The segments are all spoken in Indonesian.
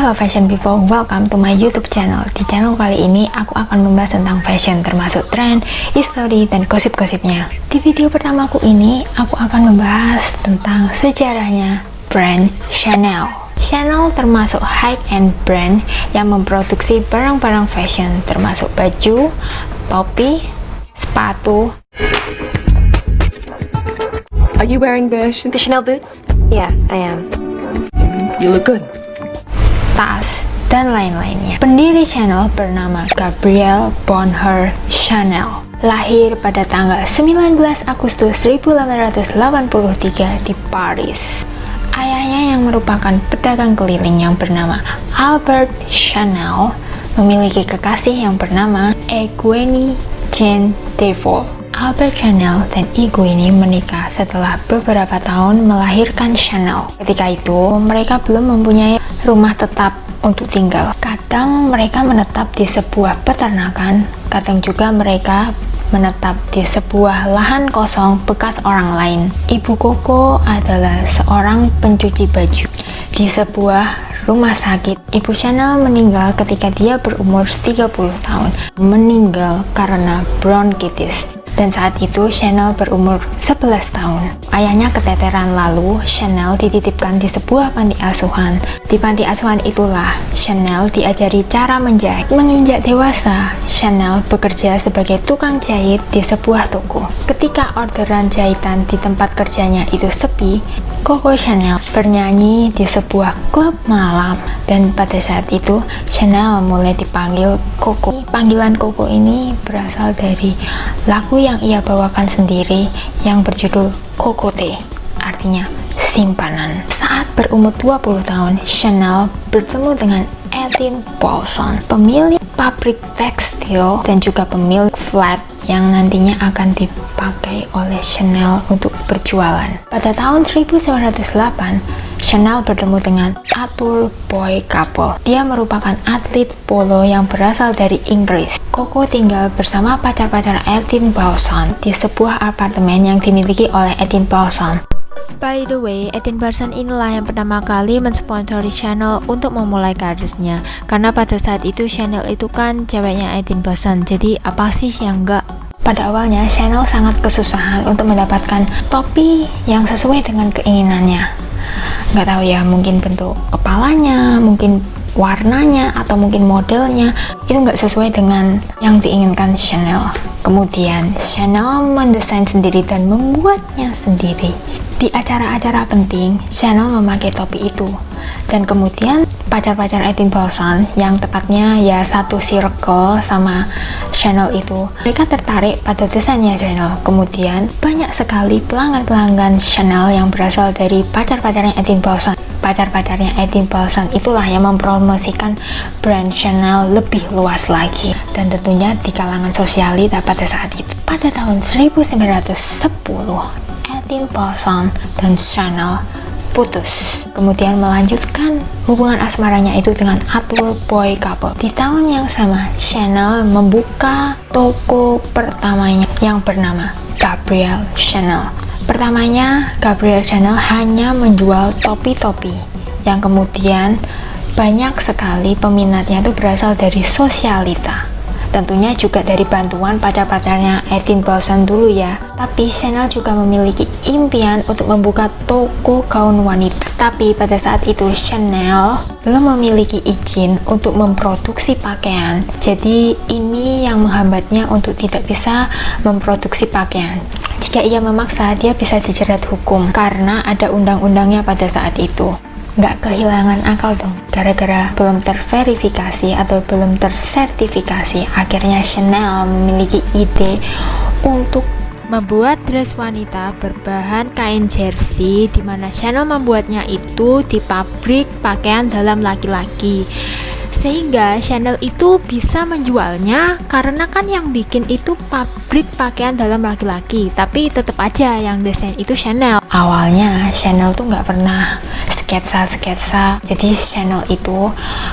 Halo fashion people, welcome to my YouTube channel. Di channel kali ini aku akan membahas tentang fashion, termasuk tren, history, dan gosip-gosipnya. Di video pertamaku ini, aku akan membahas tentang sejarahnya brand Chanel. Chanel termasuk high-end brand yang memproduksi barang-barang fashion, termasuk baju, topi, sepatu. Are you wearing the Chanel boots? Yeah, I am. You look good. Tas, dan lain-lainnya. Pendiri Chanel bernama Gabrielle Bonheur Chanel. Lahir pada tanggal 19 Agustus 1883 di Paris. Ayahnya yang merupakan pedagang keliling yang bernama Albert Chanel memiliki kekasih yang bernama Eugenie Jean Devol. Albert Chanel dan Eugenie menikah setelah beberapa tahun melahirkan Chanel. Ketika itu, mereka belum mempunyai rumah tetap untuk tinggal. Kadang mereka menetap di sebuah peternakan, kadang juga mereka menetap di sebuah lahan kosong bekas orang lain. Ibu Coco adalah seorang pencuci baju. Di sebuah rumah sakit, Ibu Chanel meninggal ketika dia berumur 30 tahun. Meninggal karena bronkitis. Dan saat itu Chanel berumur 11 tahun. Ayahnya keteteran, lalu Chanel dititipkan di sebuah panti asuhan. Di panti asuhan itulah Chanel diajari cara menjahit. Menginjak dewasa, Chanel bekerja sebagai tukang jahit di sebuah toko. Ketika orderan jahitan di tempat kerjanya itu sepi, Coco Chanel bernyanyi di sebuah klub malam. Dan pada saat itu Chanel mulai dipanggil Coco. Panggilan Coco ini berasal dari lagu yang ia bawakan sendiri yang berjudul Cocotte, artinya simpanan. Saat berumur 20 tahun, Chanel bertemu dengan Etienne Paulson, pemilik pabrik tekstil dan juga pemilik flat yang nantinya akan dipakai oleh Chanel untuk berjualan. Pada tahun 1908, Chanel bertemu dengan Arthur Boy Capel. Dia merupakan atlet polo yang berasal dari Inggris. Coco tinggal bersama pacar-pacar Etienne Paulson di sebuah apartemen yang dimiliki oleh Etienne Paulson. By the way, Etienne Paulson inilah yang pertama kali mensponsori Chanel untuk memulai karirnya. Karena pada saat itu Chanel itu kan ceweknya Etienne Paulson, jadi apa sih yang enggak? Pada awalnya Chanel sangat kesusahan untuk mendapatkan topi yang sesuai dengan keinginannya. Nggak tahu ya, mungkin bentuk kepalanya, mungkin warnanya, atau mungkin modelnya itu nggak sesuai dengan yang diinginkan Chanel. Kemudian Chanel mendesain sendiri dan membuatnya sendiri. Di acara-acara penting, Chanel memakai topi itu. Dan kemudian pacar-pacar Etienne Paulson yang tepatnya ya satu circle sama Chanel itu, mereka tertarik pada desainnya Chanel. Kemudian banyak sekali pelanggan-pelanggan Chanel yang berasal dari pacar-pacarnya Etienne Paulson. Pacar-pacarnya Etienne Paulson itulah yang mempromosikan brand Chanel lebih luas lagi, dan tentunya di kalangan sosialita pada saat itu. Pada tahun 1910, Etienne Paulson dan Chanel putus, kemudian melanjutkan hubungan asmaranya itu dengan Arthur Boy Capel. Di tahun yang sama, Chanel membuka toko pertamanya yang bernama Gabrielle Chanel. Pertamanya, Gabrielle Chanel hanya menjual topi-topi yang kemudian banyak sekali peminatnya itu berasal dari sosialita. Tentunya juga dari bantuan pacar-pacarnya Etienne Paulson dulu ya. Tapi Chanel juga memiliki impian untuk membuka toko gaun wanita. Tapi pada saat itu Chanel belum memiliki izin untuk memproduksi pakaian. Jadi ini yang menghambatnya untuk tidak bisa memproduksi pakaian. Jika ia memaksa, dia bisa dijerat hukum karena ada undang-undangnya pada saat itu. Nggak kehilangan akal dong, gara-gara belum terverifikasi atau belum tersertifikasi. Akhirnya Chanel memiliki ide untuk membuat dress wanita berbahan kain jersey, di mana Chanel membuatnya itu di pabrik pakaian dalam laki-laki. Sehingga Chanel itu bisa menjualnya karena kan yang bikin itu pabrik pakaian dalam laki-laki, tapi tetap aja yang desain itu Chanel. Awalnya Chanel tuh nggak pernah sketsa. Jadi Chanel itu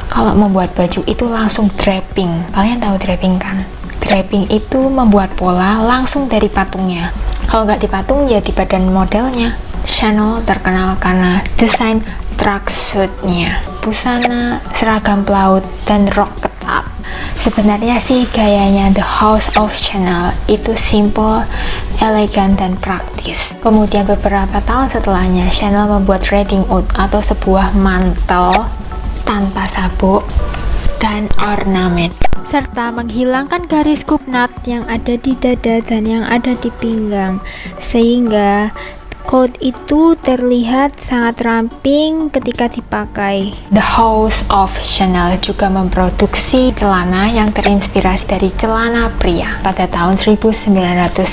kalau membuat baju itu langsung draping. Kalian tahu draping kan? Draping itu membuat pola langsung dari patungnya. Kalau nggak dipatung ya di badan modelnya. Chanel terkenal karena desain tracksuitnya. busana, seragam pelaut, dan rok ketat. Sebenarnya sih gayanya The House of Chanel itu simple, elegan, dan praktis. Kemudian beberapa tahun setelahnya, Chanel membuat riding hood atau sebuah mantel tanpa sabuk dan ornamen, serta menghilangkan garis kupnat yang ada di dada dan yang ada di pinggang, sehingga coat itu terlihat sangat ramping ketika dipakai. The House of Chanel juga memproduksi celana yang terinspirasi dari celana pria. Pada tahun 1917,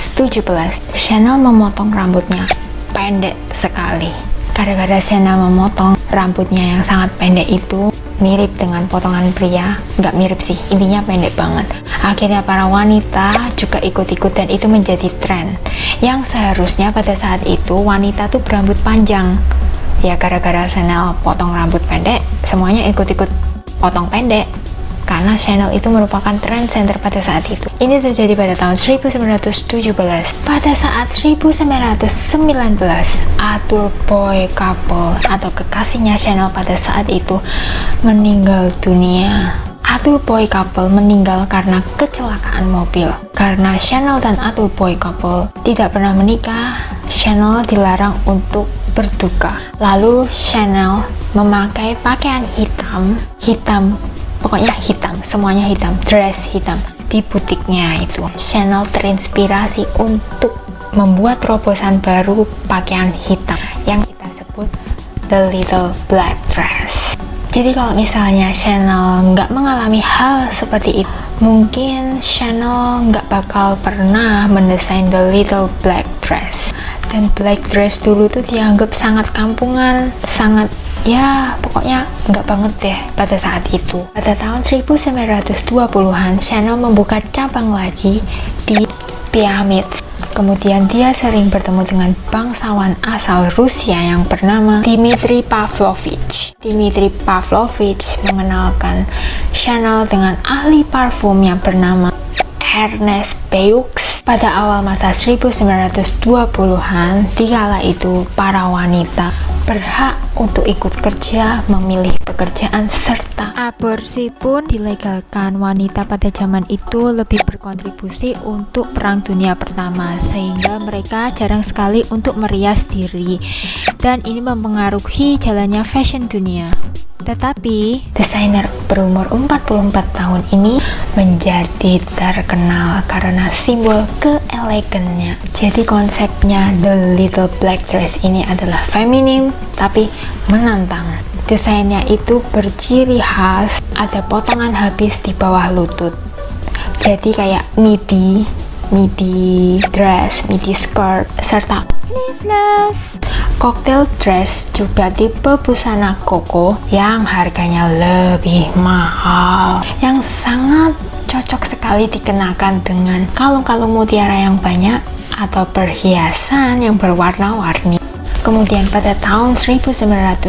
Chanel memotong rambutnya pendek sekali. Gara-gara Chanel memotong rambutnya yang sangat pendek itu, mirip dengan potongan pria, nggak mirip sih, intinya pendek banget. Akhirnya para wanita juga ikut-ikut dan itu menjadi tren yang seharusnya pada saat itu wanita tuh berambut panjang. Ya gara-gara Chanel potong rambut pendek, semuanya ikut-ikut potong pendek karena Chanel itu merupakan trend center pada saat itu. Ini terjadi pada tahun 1917. Pada saat 1919, Arthur Boy couple atau kekasihnya Chanel pada saat itu meninggal dunia. Arthur Boy couple meninggal karena kecelakaan mobil. Karena Chanel dan Arthur Boy couple tidak pernah menikah, Chanel dilarang untuk berduka. Lalu Chanel memakai pakaian hitam, pokoknya hitam, semuanya hitam, dress hitam di butiknya itu. Chanel terinspirasi untuk membuat terobosan baru pakaian hitam yang kita sebut The Little Black Dress. Jadi kalau misalnya Chanel nggak mengalami hal seperti itu, mungkin Chanel nggak bakal pernah mendesain The Little Black Dress. Dan black dress dulu tuh dianggap sangat kampungan, sangat ya pokoknya nggak banget deh pada saat itu. Pada tahun 1920-an, Chanel membuka cabang lagi di Piamitz. Kemudian dia sering bertemu dengan bangsawan asal Rusia yang bernama Dmitry Pavlovich. Dmitry Pavlovich mengenalkan Chanel dengan ahli parfum yang bernama Ernest Beaux. Pada awal masa 1920-an, dikala itu para wanita berhak untuk ikut kerja, memilih pekerjaan, serta aborsi pun dilegalkan. Wanita pada zaman itu lebih berkontribusi untuk Perang Dunia Pertama, sehingga mereka jarang sekali untuk merias diri, dan ini mempengaruhi jalannya fashion dunia. Tetapi desainer berumur 44 tahun ini menjadi terkenal karena simbol keelegannya. Jadi konsepnya The Little Black Dress ini adalah feminim tapi menantang. Desainnya itu berciri khas, ada potongan habis di bawah lutut. Jadi kayak midi dress, midi skirt, serta sleeveless. Cocktail dress juga tipe busana koko yang harganya lebih mahal, yang sangat cocok sekali dikenakan dengan kalung-kalung mutiara yang banyak atau perhiasan yang berwarna-warni. Kemudian pada tahun 1921,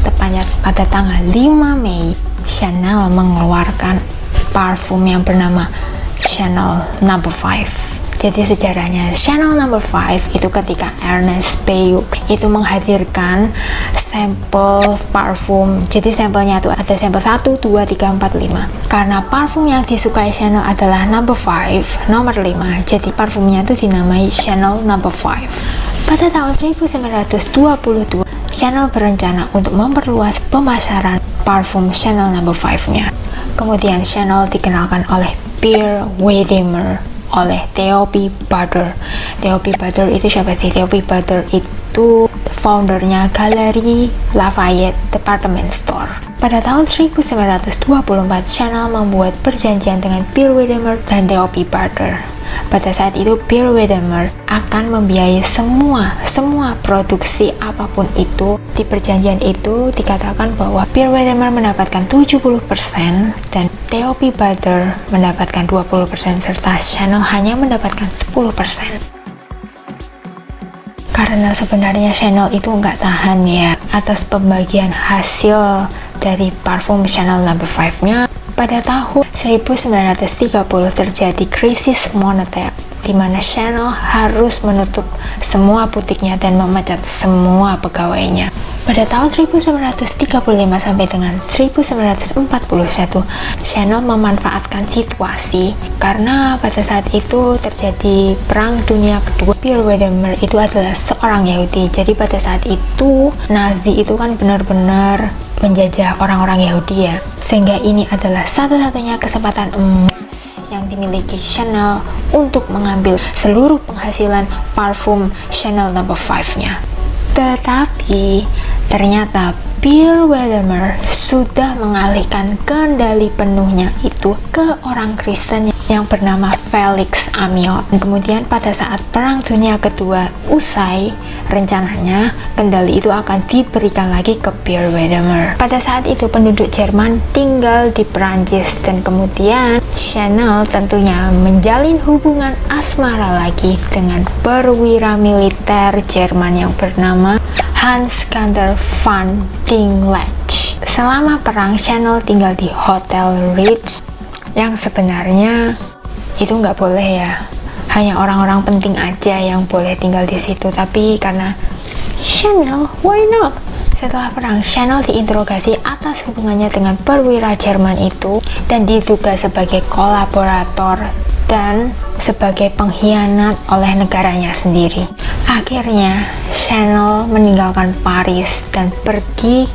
tepatnya pada tanggal 5 Mei, Chanel mengeluarkan parfum yang bernama Chanel No. 5. Jadi sejarahnya Chanel No. 5 itu ketika Ernest Beaux itu menghadirkan sampel parfum. Jadi sampelnya itu ada sampel 1, 2, 3, 4, 5. Karena parfum yang disukai Chanel adalah No. 5, nomor 5. Jadi parfumnya itu dinamai Chanel No. 5. Pada tahun 1922, Chanel berencana untuk memperluas pemasaran parfum Chanel No. 5-nya. Kemudian Chanel dikenalkan oleh Pierre Widmer, oleh Theo P. Butter. Theo P. Butter itu siapa sih? Theo P. Butter itu foundernya Galeri Lafayette Department Store. Pada tahun 1924, Chanel membuat perjanjian dengan Pierre Widmer dan Theo P. Butter. Pada saat itu Pierre Widmer akan membiayai semua produksi apapun itu. Di perjanjian itu dikatakan bahwa Pierre Widmer mendapatkan 70% dan Theo P. Butter mendapatkan 20% serta Chanel hanya mendapatkan 10%. Karena sebenarnya Chanel itu nggak tahan ya atas pembagian hasil dari parfum Chanel No. 5-nya. Pada tahun 1930 terjadi krisis moneter di mana Chanel harus menutup semua butiknya dan memecat semua pegawainya. Pada tahun 1935 sampai dengan 1941, Chanel memanfaatkan situasi karena pada saat itu terjadi Perang Dunia Kedua. Pierre Weddermer itu adalah seorang Yahudi. Jadi pada saat itu Nazi itu kan benar-benar menjajah orang-orang Yahudi ya. Sehingga ini adalah satu-satunya kesempatan emas yang dimiliki Chanel untuk mengambil seluruh penghasilan parfum Chanel No. 5-nya. Tetapi ternyata Pierre Weddermer sudah mengalihkan kendali penuhnya itu ke orang Kristen yang bernama Felix Amiot. Kemudian pada saat Perang Dunia Kedua usai, rencananya kendali itu akan diberikan lagi ke Pierre Weddermer. Pada saat itu penduduk Jerman tinggal di Perancis dan kemudian Chanel tentunya menjalin hubungan asmara lagi dengan perwira militer Jerman yang bernama Hans Gunther van Dinglatch. Selama perang, Chanel tinggal di Hotel Ritz yang sebenarnya itu nggak boleh ya, hanya orang-orang penting aja yang boleh tinggal di situ. Tapi karena Chanel, why not? Setelah perang, Chanel diinterogasi atas hubungannya dengan perwira Jerman itu dan diduga sebagai kolaborator dan sebagai pengkhianat oleh negaranya sendiri. Akhirnya Chanel meninggalkan Paris dan pergi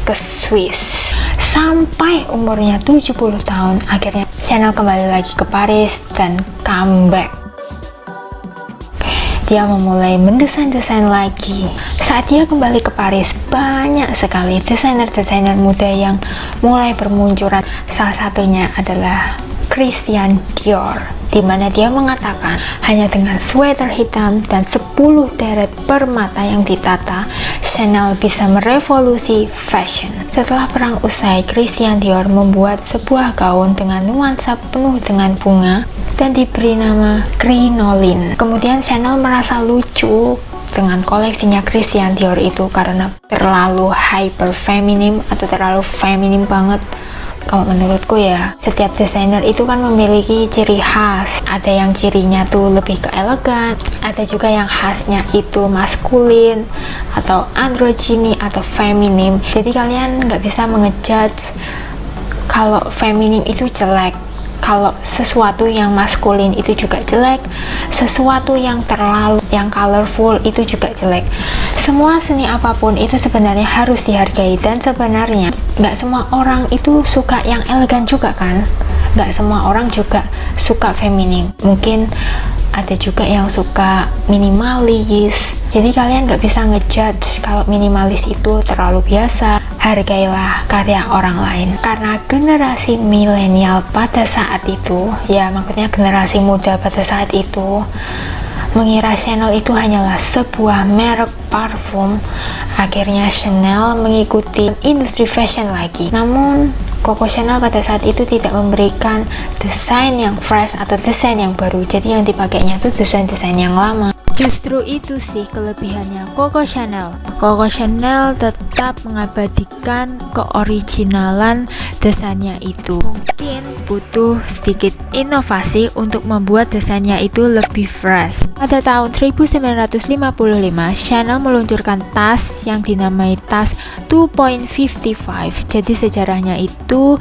ke Swiss. Sampai umurnya 70 tahun, akhirnya Chanel kembali lagi ke Paris dan comeback. Dia memulai mendesain-desain lagi. Saat dia kembali ke Paris, banyak sekali desainer-desainer muda yang mulai bermunculan. Salah satunya adalah Christian Dior, di mana dia mengatakan hanya dengan sweater hitam dan 10 deret permata yang ditata, Chanel bisa merevolusi fashion. Setelah perang usai, Christian Dior membuat sebuah gaun dengan nuansa penuh dengan bunga dan diberi nama Crinoline. Kemudian Chanel merasa lucu dengan koleksinya Christian Dior itu karena terlalu hyper feminim atau terlalu feminim banget. Kalau menurutku ya, setiap desainer itu kan memiliki ciri khas. Ada yang cirinya tuh lebih ke elegan, ada juga yang khasnya itu maskulin atau androgyny atau feminim. Jadi kalian nggak bisa mengejudge kalau feminim itu jelek, kalau sesuatu yang maskulin itu juga jelek, sesuatu yang terlalu yang colorful itu juga jelek. Semua seni apapun itu sebenarnya harus dihargai, dan sebenarnya nggak semua orang itu suka yang elegan juga kan, nggak semua orang juga suka feminim. Mungkin ada juga yang suka minimalis. Jadi kalian nggak bisa ngejudge kalau minimalis itu terlalu biasa. Hargailah karya orang lain. Karena generasi milenial pada saat itu, ya maksudnya generasi muda pada saat itu, mengira Chanel itu hanyalah sebuah merek parfum. Akhirnya Chanel mengikuti industri fashion lagi. Namun Coco Chanel pada saat itu tidak memberikan desain yang fresh atau desain yang baru. Jadi yang dipakainya itu desain-desain yang lama. Justru itu sih kelebihannya Coco Chanel. Coco Chanel tetap mengabadikan keoriginalan desainnya itu. Mungkin butuh sedikit inovasi untuk membuat desainnya itu lebih fresh. Pada tahun 1955, Chanel meluncurkan tas yang dinamai tas 2.55. Jadi sejarahnya itu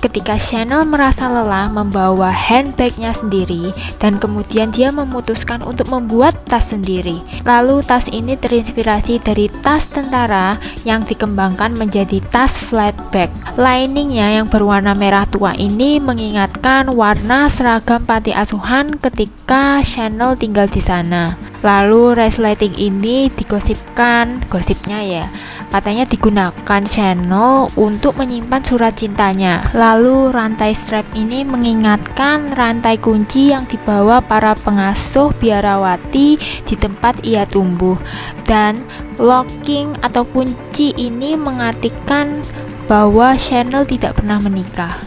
ketika Chanel merasa lelah membawa handbagnya sendiri dan kemudian dia memutuskan untuk membuat tas sendiri. Lalu tas ini terinspirasi dari tas tentara yang dikembangkan menjadi tas flat bag. Liningnya yang berwarna merah tua ini mengingatkan warna seragam panti asuhan ketika Chanel tinggal di sana. Lalu resleting ini gosipnya ya, katanya digunakan Chanel untuk menyimpan surat cintanya. Lalu rantai strap ini mengingatkan rantai kunci yang dibawa para pengasuh biarawati di tempat ia tumbuh. Dan locking atau kunci ini mengartikan bahwa Chanel tidak pernah menikah.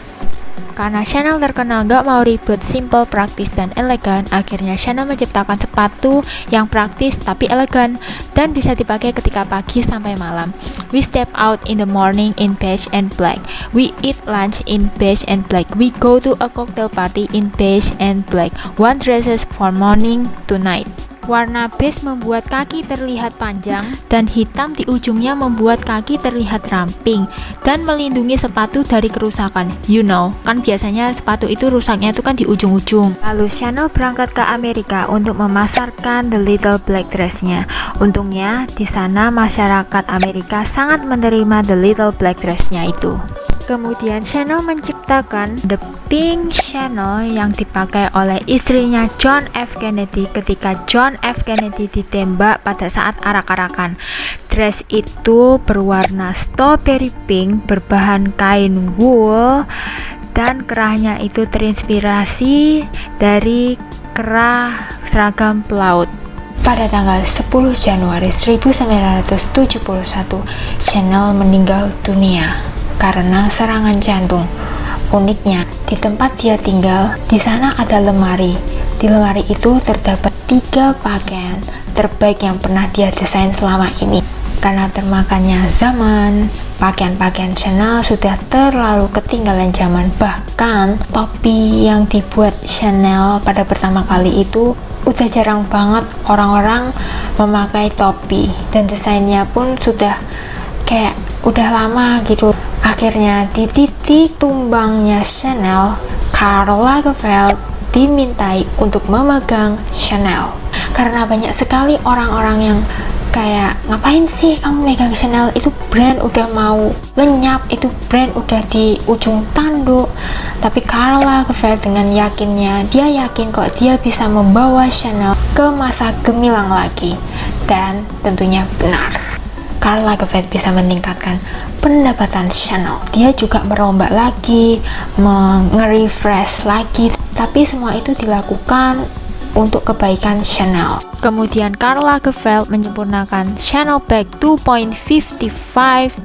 Karena Chanel terkenal gak mau ribet, simple, praktis, dan elegan, akhirnya Chanel menciptakan sepatu yang praktis tapi elegan dan bisa dipakai ketika pagi sampai malam. We step out in the morning in beige and black. We eat lunch in beige and black. We go to a cocktail party in beige and black. One dresses for morning to night. Warna beige membuat kaki terlihat panjang dan hitam di ujungnya membuat kaki terlihat ramping dan melindungi sepatu dari kerusakan. You know, kan biasanya sepatu itu rusaknya itu kan di ujung-ujung. Lalu Chanel berangkat ke Amerika untuk memasarkan the little black dress-nya. Untungnya di sana masyarakat Amerika sangat menerima the little black dress-nya itu. Kemudian Chanel menciptakan the pink Chanel yang dipakai oleh istrinya John F. Kennedy ketika John F. Kennedy ditembak pada saat arak-arakan. Dress itu berwarna strawberry pink berbahan kain wool dan kerahnya itu terinspirasi dari kerah seragam pelaut. Pada tanggal 10 Januari 1971, Chanel meninggal dunia karena serangan jantung. Uniknya, di tempat dia tinggal, di sana ada lemari. Di lemari itu terdapat 3 pakaian terbaik yang pernah dia desain selama ini. Karena termakannya zaman, pakaian-pakaian Chanel sudah terlalu ketinggalan zaman. Bahkan topi yang dibuat Chanel pada pertama kali itu udah jarang banget orang-orang memakai topi, dan desainnya pun sudah kayak udah lama gitu. Akhirnya di titik tumbangnya Chanel, Karl Lagerfeld dimintai untuk memegang Chanel. Karena banyak sekali orang-orang yang kayak, ngapain sih kamu megang Chanel, itu brand udah mau lenyap, itu brand udah di ujung tanduk. Tapi Karl Lagerfeld dengan yakinnya, dia yakin kok dia bisa membawa Chanel ke masa gemilang lagi. Dan tentunya benar, Karl Lagerfeld bisa meningkatkan pendapatan Chanel. Dia juga merombak lagi, nge-refresh lagi, tapi semua itu dilakukan untuk kebaikan Chanel. Kemudian Karl Lagerfeld menyempurnakan Chanel bag 2.55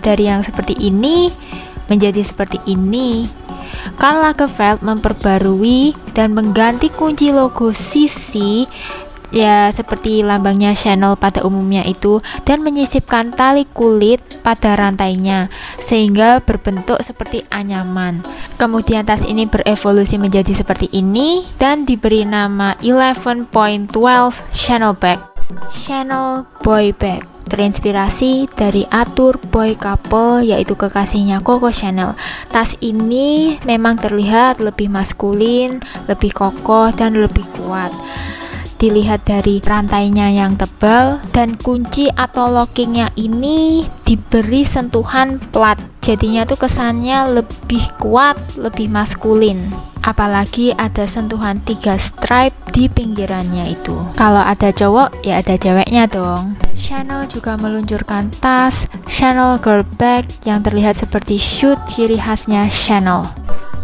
dari yang seperti ini menjadi seperti ini. Karl Lagerfeld memperbarui dan mengganti kunci logo sisi, ya seperti lambangnya Chanel pada umumnya itu, dan menyisipkan tali kulit pada rantainya sehingga berbentuk seperti anyaman. Kemudian tas ini berevolusi menjadi seperti ini dan diberi nama 11.12 Chanel bag. Chanel boy bag terinspirasi dari Arthur Boy Capel, yaitu kekasihnya Coco Chanel. Tas ini memang terlihat lebih maskulin, lebih kokoh, dan lebih kuat. Dilihat dari rantainya yang tebal dan kunci atau lockingnya ini diberi sentuhan plat, jadinya tuh kesannya lebih kuat, lebih maskulin. Apalagi ada sentuhan 3 stripe di pinggirannya itu. Kalau ada cowok, ya ada ceweknya dong. Chanel juga meluncurkan tas Chanel Girl Bag yang terlihat seperti shoot ciri khasnya Chanel.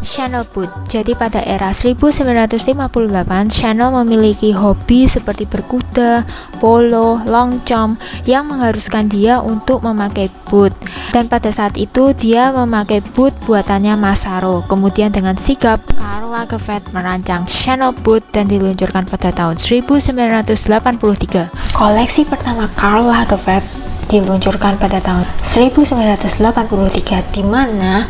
Chanel Boot. Jadi pada era 1958, Chanel memiliki hobi seperti berkuda, polo, long jump yang mengharuskan dia untuk memakai boot. Dan pada saat itu dia memakai boot buatannya Massaro. Kemudian dengan sigap, Karl Lagerfeld merancang Chanel Boot dan diluncurkan pada tahun 1983. Koleksi pertama Karl Lagerfeld diluncurkan pada tahun 1983, di mana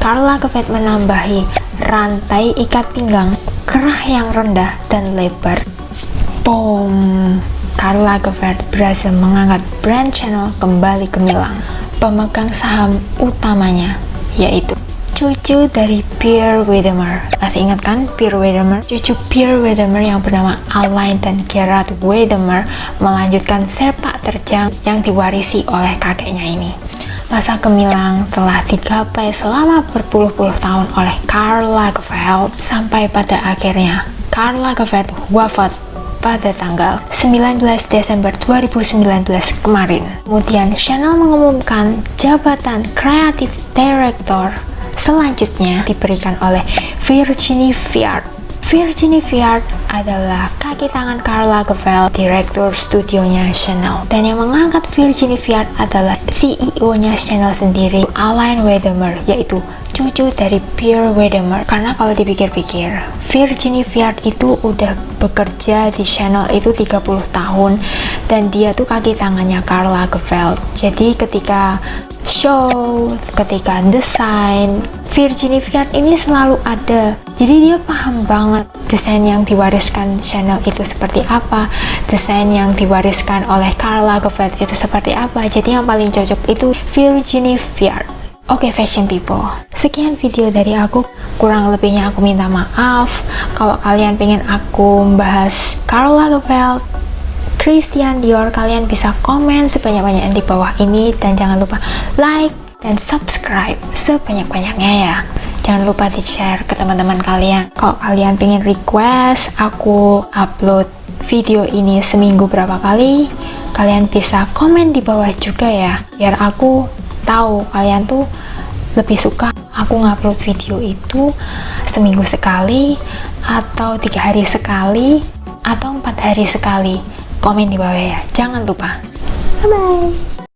Karl Lagerfeld menambahi rantai ikat pinggang, kerah yang rendah dan lebar. Boom! Karl Lagerfeld berhasil mengangkat brand Chanel kembali gemilang. Pemegang saham utamanya yaitu cucu dari Pierre Wedemer. Masih ingat kan Pierre Wedemer? Cucu Pierre Wedemer yang bernama Alain dan Gerard Wedemer melanjutkan sepak terjang yang diwarisi oleh kakeknya ini. Masa gemilang telah digapai selama berpuluh-puluh tahun oleh Karl Lagerfeld sampai pada akhirnya Karl Lagerfeld wafat pada tanggal 19 Desember 2019 kemarin. Kemudian Chanel mengumumkan jabatan Creative Director selanjutnya diberikan oleh Virginie Viard. Virginie Viard adalah kakek kaki tangan Karl Lagerfeld, direktur studionya Chanel. Dan yang mengangkat Virginie Viard adalah CEO-nya Chanel sendiri, Alain Wedemeer, yaitu cucu dari Pierre Wedemeer. Karena kalau dipikir-pikir, Virginie Viard itu udah bekerja di Chanel itu 30 tahun dan dia tuh kaki tangannya Karl Lagerfeld. Jadi ketika show, ketika desain, Virginie Viard ini selalu ada. Jadi dia paham banget desain yang diwariskan Chanel itu seperti apa, desain yang diwariskan oleh Karl Lagerfeld itu seperti apa. Jadi yang paling cocok itu Virginie Viard. Oke, fashion people, sekian video dari aku. Kurang lebihnya aku minta maaf. Kalau kalian pengen aku membahas Karl Lagerfeld, Christian Dior, kalian bisa komen sebanyak-banyaknya di bawah ini. Dan jangan lupa like dan subscribe sebanyak-banyaknya ya. Jangan lupa di share ke teman-teman kalian. Kalau kalian pengen request aku upload video ini seminggu berapa kali, kalian bisa komen di bawah juga ya, biar aku tahu kalian tuh lebih suka aku ngupload video itu seminggu sekali atau 3 hari sekali atau 4 hari sekali. Komen di bawah ya, jangan lupa. Bye bye.